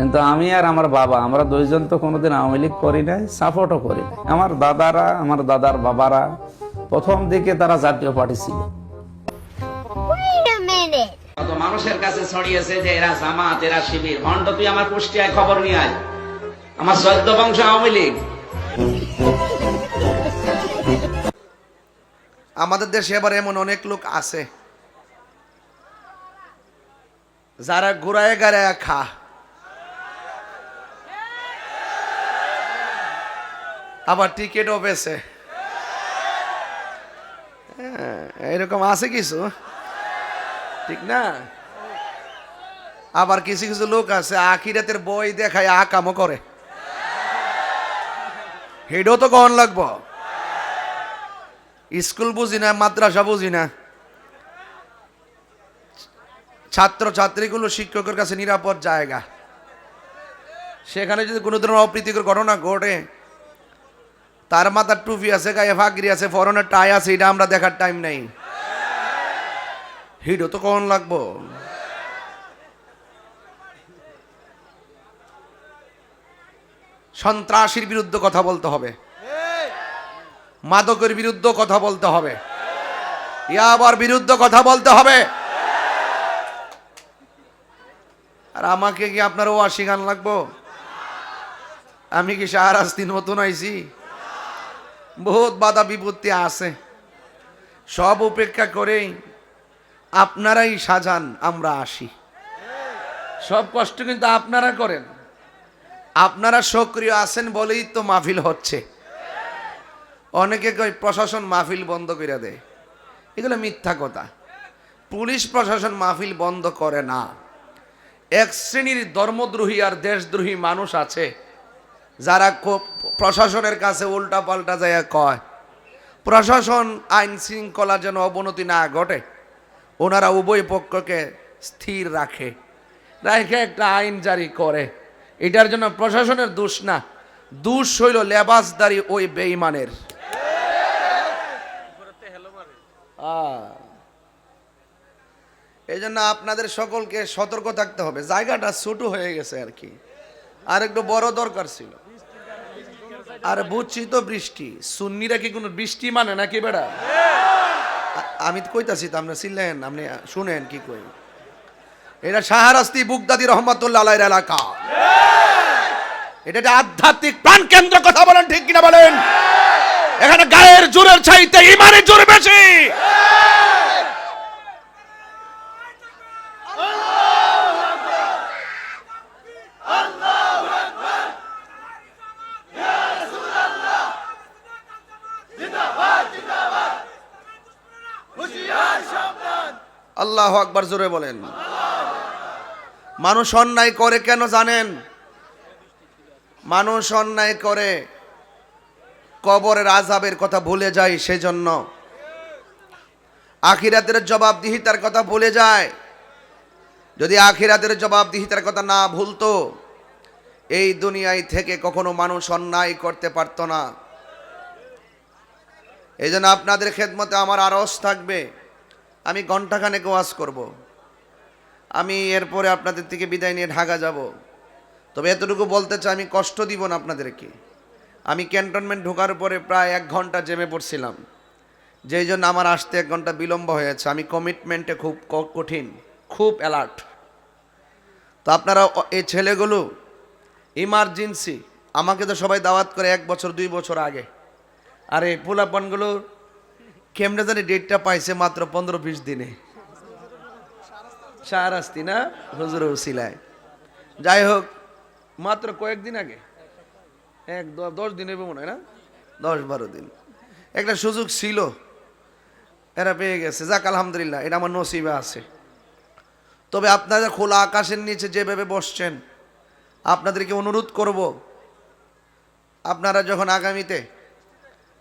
কিন্তু আমি আর আমার বাবা, আমরা দুইজন তো কোনোদিন আওয়ামী লীগ করি নাই, সাপোর্টও করি নাই। আমার দাদারা, আমার দাদার বাবারা প্রথম দিকে তারা জাতীয় পার্টি ছিল। কত মানুষের কাছে ছড়িয়েছে যে এরা জামাত, এরা শিবির। হন্ড, তুই আমার কুষ্টিয়ায় খবর নিয়ে আয়, আমার 14 বংশ আওয়ামী লীগ। আমাদের দেশে এবার এমন অনেক লোক আছে যারা ঘুরায় গাড়ায় খা, আবার টিকিটও পেয়েছে। এরকম আছে কিছু, ঠিক না? আবার কিছু কিছু লোক আছে আখিরাতের বই দেখায় আকামও করে। হেডও তো কখন লাগবো? স্কুল বুঝি না, মাদ্রাসা বুঝি না, ছাত্র ছাত্রীগুলো শিক্ষকের কাছে নিরাপদ জায়গা। সেখানে যদি কোনো ধরনের অপ্রীতিকর ঘটনা ঘটে, তার মাথার টুপি আছে, গায়ে ফাগরি আছে, ফরনের টাই আছে, এটা আমরা দেখার টাইম নাই। হিডও তো কখন লাগবো? সন্ত্রাসীর বিরুদ্ধে কথা বলতে হবে, মাদকের বিরুদ্ধে কথা বলতে হবে, ইয়াবার বিরুদ্ধে কথা বলতে হবে। আর আমাকে কি আপনার ওয়াশি গান লাগবো? আমি কি শাহরাস্তি নতুন আইছি? বহুত বাধা বিপত্তি আছে, সব উপেক্ষা করেই আপনারাই সাজান, আমরা আসি। সব কষ্ট কিন্তু আপনারা করেন, আপনারা সক্রিয় আছেন বলেই তো মাহফিল হচ্ছে। অনেকে কয় প্রশাসন মাহফিল বন্ধ করে দেয়, এগুলো মিথ্যা কথা। পুলিশ প্রশাসন মাহফিল বন্ধ করে না। এক শ্রেণীর ধর্মদ্রোহী আর দেশদ্রোহী মানুষ আছে যারা প্রশাসনের কাছে উল্টা পাল্টা যায় কয় প্রশাসন আইন শৃঙ্খলা যেন অবনতি না ঘটে, ওনারা উভয় পক্ষকে স্থির রাখে, রেখে একটা আইন জারি করে। এটার জন্য প্রশাসনের দোষ না, দোষ হইল লেবাসদারি ওই বেঈমানের। এই জন্য আপনাদের সকলকে সতর্ক থাকতে হবে। জায়গাটা ছোট হয়ে গেছে আর কি, আর একটু বড় দরকার ছিল। আর বুঝছি তো বৃষ্টি, সুন্নিরা কি কোনো বৃষ্টি মানে নাকি বেড়া? আমি তো কইতাছি তো, আপনি ছিলেন, আপনি শুনেন কি কই। এটা শাহরাস্তি বুগদাদি রহমাতুল্লাহ আলাইহির এলাকা, এটা একটা আধ্যাত্মিক প্রাণ কেন্দ্র। কথা বলেন ঠিক কিনা বলেন? এখানে গায়ের জোরের চাইতে ইমানের জোর বেশি। আল্লাহু আকবার, জোরে বলেন। মানুষ অন্যায় করে কেন জানেন? মানুষ অন্যায় করে কবরের আযাবের কথা ভুলে যায়, সেজন্য আখিরাতের জবাবদিহিতার কথা ভুলে যায়। যদি আখিরাতের জবাবদিহিতার কথা না ভুলতো, এই দুনিয়ায় থেকে কখনো মানুষ অন্যায় করতে পারত না। এই জন্য আপনাদের খেদমতে আমার আরজ থাকবে, আমি ঘন্টাখানেক ওয়াজ করব, আমি এরপরে আপনাদের থেকে বিদায় নিয়ে ঢাকা যাব। তবে এতটুকু বলতে চাই, আমি কষ্ট দিব না আপনাদেরকে। আমি ক্যান্টনমেন্ট ঢোকার পরে প্রায় 1 ঘন্টা জেমে পড়ছিলাম, যেই জন্য আমার আসতে 1 ঘন্টা বিলম্ব হয়েছে। আমি কমিটমেন্টে খুব কঠিন, খুব অ্যালার্ট। তো আপনারা এই ছেলেগুলো ইমার্জেন্সি, আমাকে তো সবাই দাওয়াত করে 1 বছর 2 বছর আগে, আর এই পোলাপানগুলো কেমনে জানি ডেটটা পাইছে মাত্র 15-20 দিনে। শাহরাস্তি না হুজুর উসিলায়, যাই হোক, মাত্র কয়েকদিন আগে, 10 দিন হবে মনে হয় না, 10-12 দিন একটা সুযোগ ছিল, এরা পেয়ে গেছে। যাক আলহামদুলিল্লাহ, এটা আমার নসিবে আছে। তবে আপনারা খোলা আকাশের নিচে যেভাবে বসছেন, আপনাদেরকে অনুরোধ করব, আপনারা যখন আগামীতে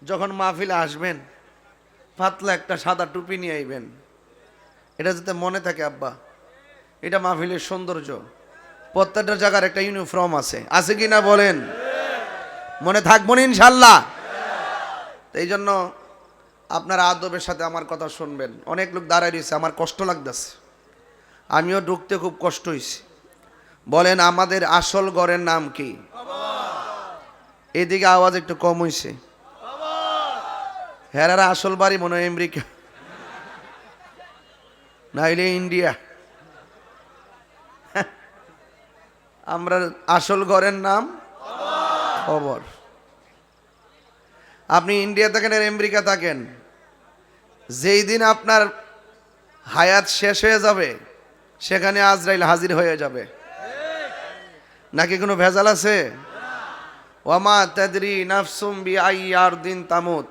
যখন মাহফিলে আসবেন, পাতলা একটা সাদা টুপি নিয়ে আইবেন। এটা যাতে মনে থাকে, আব্বা এটা মাহফিলের সৌন্দর্য। প্রত্যেকটা জায়গার একটা ইউনিফর্ম আছে কি না বলেন? মনে থাকবো না ইনশাল্লাহ। এই জন্য আপনারা আদবের সাথে আমার কথা শুনবেন। অনেক লোক দাঁড়ায় রয়েছে, আমার কষ্ট লাগতেছে, আমিও ঢুকতে খুব কষ্ট হয়েছে। বলেন আমাদের আসল ঘরের নাম কি? এদিকে আওয়াজ একটু কম হইছে। হেরারা আসল বাড়ি মনে হয় আমেরিকা, নাইলে ইন্ডিয়া। আমরা আসল ঘরের নাম কবর। আপনি ইন্ডিয়া থাকেন আর আমেরিকা থাকেন, যেই দিন আপনার হায়াত শেষ হয়ে যাবে সেখানে আজরাইল হাজির হয়ে যাবে। নাকি কোনো ভেজাল আছে? ওয়ামা তাদরি নাফসুম বিআইয়ি আরদিন তামুত।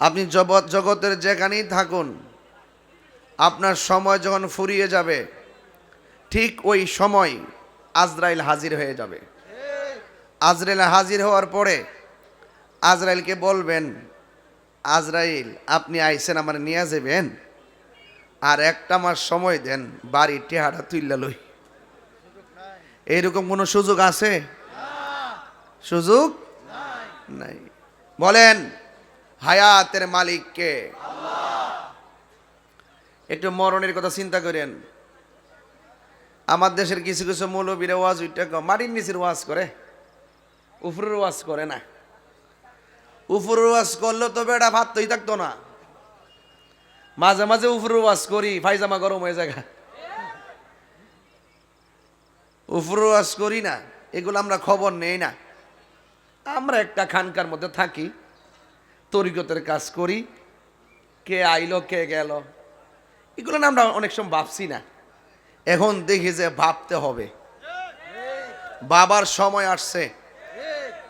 আপনি জগতের যেখানেই থাকুন, আপনার সময় যখন ফুরিয়ে যাবে ঠিক ওই সময় আজরাইল হাজির হয়ে যাবে। আজরাইল হাজির হওয়ার পরে আজরাইলকে বলবেন, আজরাইল আপনি আইসেন আমার নিয়ে যাবেন, আর একটা মাস সময় দেন, বাড়ি টেহারা তুইলা লই। এইরকম কোনো সুযোগ আছে? সুযোগ নাই। বলেন হায়াতের মালিক কে? একটু মরণের কথা চিন্তা করেন। আমার দেশের কিছু কিছু মৌলবীরা ওয়াজ মাটির নিচের ওয়াজ করে, উপরের ওয়াজ করে না। উপরের ওয়াজ করলে তো বেটা ভাত তৈ থাকতো না। মাঝে মাঝে উপরের ওয়াজ করি, পায়জামা গরম হয়ে যায়। উপরের ওয়াজ করি না, এগুলো আমরা খবর নেই না। আমরা একটা খানকার মধ্যে থাকি, তরিকতের কাজ করি, কে আইলো কে গেল, এগুলো না আমরা অনেক সময় ভাবছি না। এখন দেখি যে ভাবতে হবে, বাবার সময় আসছে।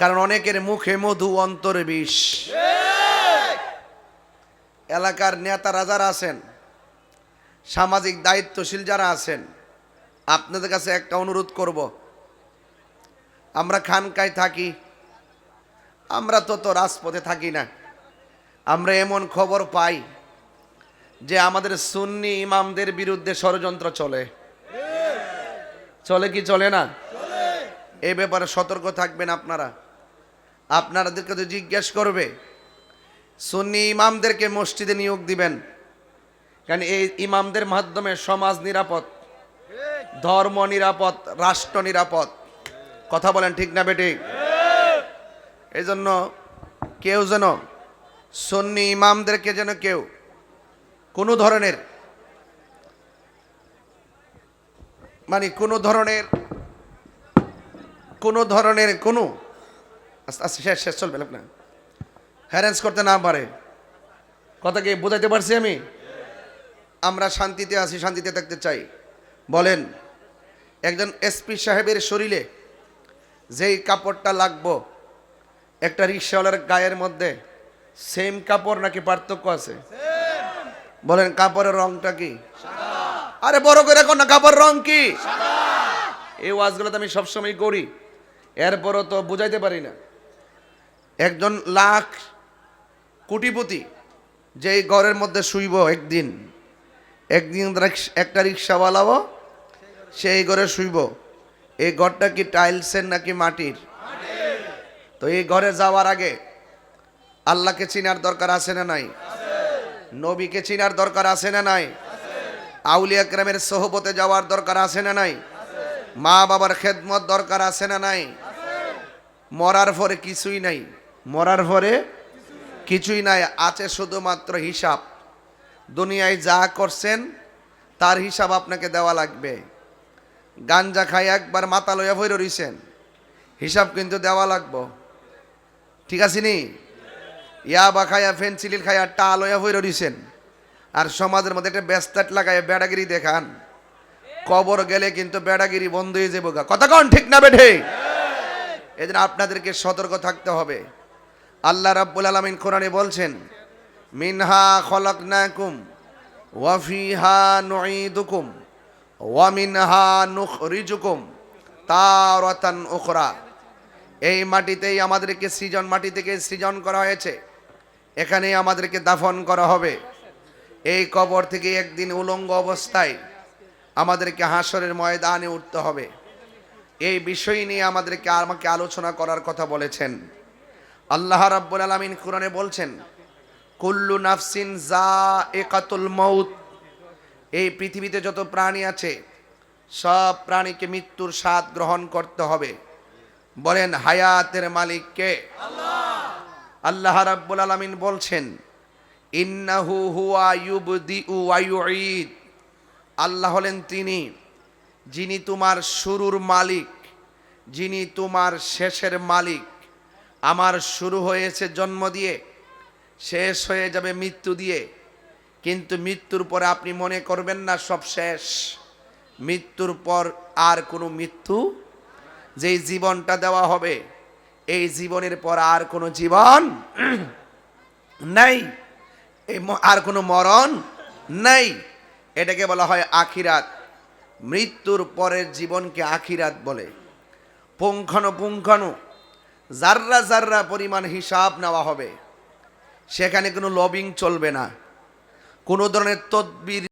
কারণ অনেকের মুখে মধু অন্তরে বিষ। এলাকার নেতারা যারা আছেন, সামাজিক দায়িত্বশীল যারা আছেন, আপনাদের কাছে একটা অনুরোধ করব। আমরা খানকায় থাকি, আমরা তো রাজপথে থাকি না। আমরা এমন খবর পাই যে আমাদের সুন্নি ইমামদের বিরুদ্ধে ষড়যন্ত্র চলে। চলে কি চলে না? এই ব্যাপারে সতর্ক থাকবেন আপনারা। আপনাদেরকে তো জিজ্ঞেস করবে, সুন্নি ইমামদেরকে মসজিদে নিয়োগ দিবেন, কারণ এই ইমামদের মাধ্যমে সমাজ নিরাপদ, ধর্ম নিরাপদ, রাষ্ট্র নিরাপদ। কথা বলেন ঠিক না বেঠিক? এই জন্য কেউ যেন সুন্নি ইমামদেরকে যেন কেউ কোনো ধরনের কোনো আচ্ছা শেষ চলবে না, হ্যারেন্স করতে না পারে। কথা কি বোঝাইতে পারছি আমি? আমরা শান্তিতে আছি, শান্তিতে থাকতে চাই। বলেন একজন এসপি সাহেবের শরীরে যেই কাপড়টা লাগবো একটা রিক্সাওয়ালার গায়ের মধ্যে সেম কাপড় নাকি পার্থক্য আছে? বলেন কাপড়ের রংটা কি? আরে বড় করে এখন না, কাপড় রং কি? এই ওয়াজগুলো তো আমি সবসময় করি, এরপরও তো বুঝাইতে পারি না। একজন লাখ কোটিপতি যেই ঘরের মধ্যে শুইব, একদিন একটা রিক্সাওয়ালাও সেই ঘরে শুইব। এই ঘরটা কি টাইলসের নাকি মাটির? তো এই ঘরে যাওয়ার আগে আল্লাহকে চিনার দরকার আছে না নাই? নবীকে চিনার দরকার আছে না নাই? আউলিয়া কেরামের সোহবতে যাওয়ার দরকার আছে না নাই? মা বাবার খেদমত দরকার আছে না নাই? মরার পরে কিছুই নাই, মরার পরে কিছুই নাই, আছে শুধুমাত্র হিসাব। দুনিয়ায় যা করছেন তার হিসাব আপনাকে দেওয়া লাগবে। গাঞ্জা খাই একবার মাথা লইয়া ভরে রইছেন, হিসাব কিন্তু দেওয়া লাগবো। ঠিক আছে নি? ইয়াবা খায়া ফেন্সিলিল খায়া টা লইয়া ভরে রইছেন, আর সমাজের মধ্যে একটা ব্যস্তাট লাগায় বেড়াগিরি দেখান, কবর গেলে কিন্তু বেড়াগিরি বন্ধ হয়ে যাবো। কথা কন ঠিক না বেঠে? এজন্য আপনাদেরকে সতর্ক থাকতে হবে। আল্লাহ রাব্বুল আলামিন কোরআনে বলছেন, মিনহা খলাকনাকুম ওয়া ফিহা নুঈদুকুম ওয়া মিনহা নুখরিজুকুম তারাতান উখরা। এই মাটিতেই আমাদেরকে সৃজন, মাটি থেকে সৃজন করা হয়েছে, এখানেই আমাদেরকে দাফন করা হবে। এই কবর থেকে একদিন উলঙ্গ অবস্থায় আমাদেরকে হাসরের ময়দানে উঠতে হবে। এই বিষয় নিয়ে আমাকে আলোচনা করার কথা বলেছেন আল্লাহ রাব্বুল আলামিন। কোরআনে বলছেন, কুল্লু নাফসিন যায়িকাতুল মাউত। এই পৃথিবীতে যত প্রাণী আছে সব প্রাণীকে মৃত্যুর স্বাদ গ্রহণ করতে হবে। বলেন হায়াতের মালিক কে? আল্লাহ রাব্বুল আলামিন বলছেন ইন্নাহু হুয়া ইউবদিউ ওয়া ইউঈদ। আল্লাহ হলেন তিনি যিনি তোমার শুরুর মালিক, যিনি তোমার শেষের মালিক। আমার শুরু হয়েছে জন্ম দিয়ে, শেষ হয়ে যাবে মৃত্যু দিয়ে, কিন্তু মৃত্যুর পরে আপনি মনে করবেন না সব শেষ। মৃত্যুর পর আর কোনো মৃত্যু, যেই জীবনটা দেওয়া হবে এই জীবনের পর আর কোনো জীবন নাই, আর কোনো মরণ নাই। এটাকে বলা হয় আখিরাত। মৃত্যুর পরের জীবনকে আখিরাত বলে। পুঙ্খানুপুঙ্খানু জাররা জাররা পরিমাণ হিসাব নেওয়া হবে। সেখানে কোনো লবিং চলবে না, কোনো ধরনের তদবির